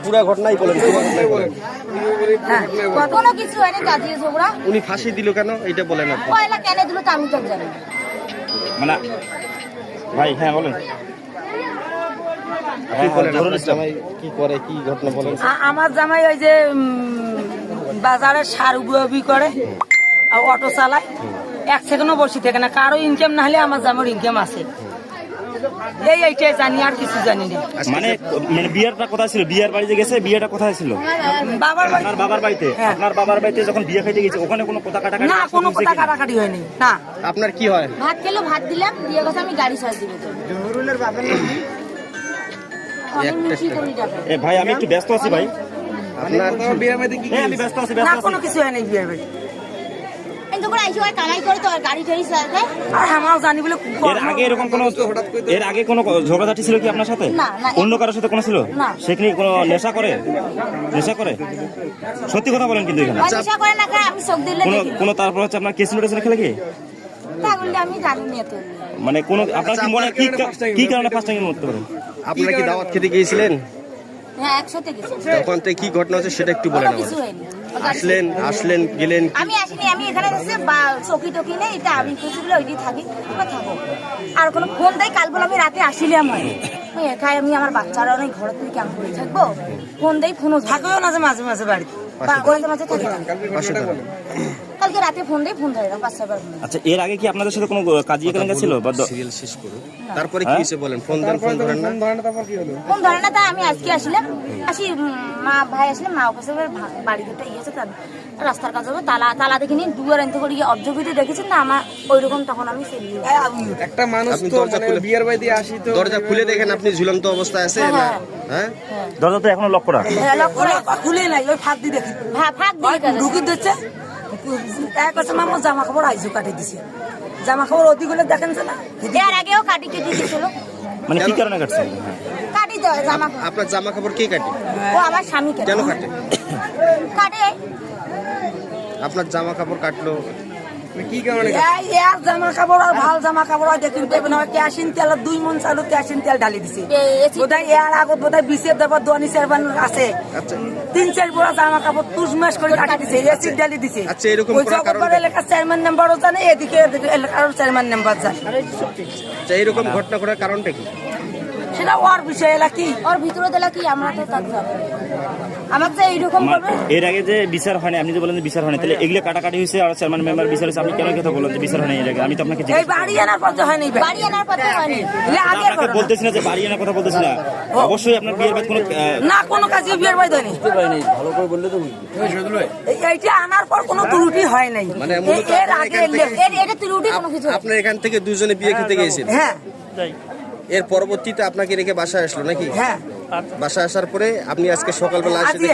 পুরো ঘটনাই বলেন। কোনো কিছু হয়নি, কাজিয়ে ঝগড়া। উনি ফাঁসি দিল কেন এটা বলেন আপনি? পয়লা কেন দিল তা আমি তো জানি না। মানে ভাই হ্যাঁ বলেন। কি বলেন আপনার জামাই কি করে, কি ঘটনা বলেন? আমার জামাই ওই যে বাজারে সার উবি করে, অটো চালায়, এক সেকেন্ডও বসে থাকে না। কারো ইনকাম না হলে আমার জামার ইনকাম আছে, এইটাই জানি, আর কিছু জানি না। মানে মানে বিয়েটা কোথায় ছিল? বিয়ের বাড়িতে গেছে, বিয়েটা কোথায় ছিল? বাবার বাড়ি। আপনার বাবার বাড়িতে? আপনার বাবার বাড়িতে যখন বিয়ে খাইতে গেছে ওখানে কোনো কথা কাটাকাটি? না, কোনো কথা কাটাকাটি হয়নি। না। আপনার কি হয়? ভাত খেলো, ভাত দিলাম, দিয়ে কথা আমি গাড়ি সাজ দিব। ভাই আমি একটু ব্যস্ত আছি ভাই। আপনার বিয়ের মধ্যে কি আমি ব্যস্ত আছি, না, ব্যস্ত আছি। কোনো কিছু হয়নি বিয়ের বাড়ি। এর আগে কোনো ঝগড়াঝাটি ছিল কি আপনার সাথে? অন্য কারোর সাথে কোনো ছিল? সেখানে কোনো নেশা করে? নেশা করে? সত্যি কথা বলেন কিন্তু এখানে। কোনো তারপর হচ্ছে আপনার কেস নোটিস খেলে কি? মানে কোনো আপনার কি মনে কি কারণে ফার্স্ট টাইম মরতে পারেন? আপনারা কি দাওয়াত খেতে গিয়েছিলেন? হ্যাঁ, একসাথে গেছি। তখন থেকে কি ঘটনা হচ্ছে সেটা একটু বলেন আমাদের। আসলেন গেলেন? আমি আসিনি, আমি এখানে চকি টকি নেই, এটা আমি কিছু বলে ওইটি থাকি, থাকো। আর কোনো ফোন দেয়, কাল বলে আমি রাতে আসিলাম, একাই আমি আমার বাচ্চারা অনেক ঘর থেকে কাম করে থাকবো, ফোন দেয়, ফোনও থাকেও না, মাঝে মাঝে বাড়িতে মাঝে থাকে না। কালকে রাতে ফোন দেয়, ফোন ধরে না, 5-6 বার। আচ্ছা, এর আগে কি আপনাদের সাথে কোনো কাজিয়া কেলেঙ্কা ছিল? সিরিয়াল শেষ করুন, তারপরে কি হয়েছে বলেন। ফোন ধরেন না? ফোন ধরে না, তা আমি আজকে আসলাম, মা ভাই আসলাম, মা কাছে বাড়ি দুটো ইয়েছে, রাস্তার কাছে তালা দেখিনি, দুয়ার এনতে করে অবজর্ভিটি দেখেছেন না আমার ওইরকম, তখন আমি একটা মানুষ তো বিয়ের বাড়ি দিয়ে আসি, তো দরজা খুলে দেখেন আপনি ঝুলন্ত অবস্থায় আছে না? হ্যাঁ, দরজা তো এখনো লক করা। খুলে নাই, ওই ফাঁক দিয়ে দেখি, ফাঁক দিয়ে ঢুকি দিচ্ছে। এক আছে মামা জামা কাপড় আইসো কাটে দিছে, জামা কাপড় অতি গুলো দেখেন না, এর আগেও কাটি কেটে দিয়েছিল। মানে কি কারণে কাটছে? কাটি দেয় জামা। আপনার জামা কাপড় কে কাটে? ও আমার স্বামী কেন কাটে? কাটে। আপনার জামা কাপড় কাটলো কি কারণে? জামা কাপড় আর ভাল জামা কাপড় দেখুন পেবেন, কেয়াসিন তেল 2 মন চালু কেয়াসিন তেল ঢালি দিছে। বোধহয় এর আগত বোধহয় 20 দেবার দোয়ানি চেয়ারম্যান আছে, 3-4 বড় জামা কাপড় তুষমাস করে কাটি দিছে, এসিড ঢালি দিছে। আচ্ছা, এরকম ওই জগৎ এলাকার চেয়ারম্যান নাম্বারও জানে, এদিকে এলাকার চেয়ারম্যান নাম্বার জানে। আচ্ছা, এরকম ঘটনা ঘটার কারণটা কি? সেটা ওর বিষয় এলা কি, ওর ভিতরে দিলা কি, আমরা তো তার জানি। আমাকে যে এইরকম করবে। এর আগে যে বিচার হয়নি, আপনি যে বলেন যে বিচার হয়নি, তাহলে এগুলো কাটাকাটি হয়েছে আর চেয়ারম্যান মেম্বার বিচার হয়েছে, আপনি কেন কথা বলেন যে বিচার হয়নি? এর আগে আমি তো আপনাকে এই বাড়ি আনার পর তো হয়নি, বাড়ি আনার পর তো হয়নি। আপনাকে বলতেছি না যে বাড়ি আনার কথা বলতেছি না, অবশ্যই আপনার বিয়ের বাড়ি কোনো না, কোনো কাজে বিয়ের বাড়ি হয়নি। ভালো করে বললে তো এইটা আনার পর কোনো ত্রুটি হয় নাই। মানে এর আগে এটা ত্রুটি কোনো কিছু। আপনার এখান থেকে দুজনে বিয়ে খেতে গিয়েছেন? হ্যাঁ। এর পরবর্তীতে আপনাকে রেখে বাসায় আসলো নাকি? হ্যাঁ। বাসায় আসার পরে আপনি আজকে সকালবেলা এসে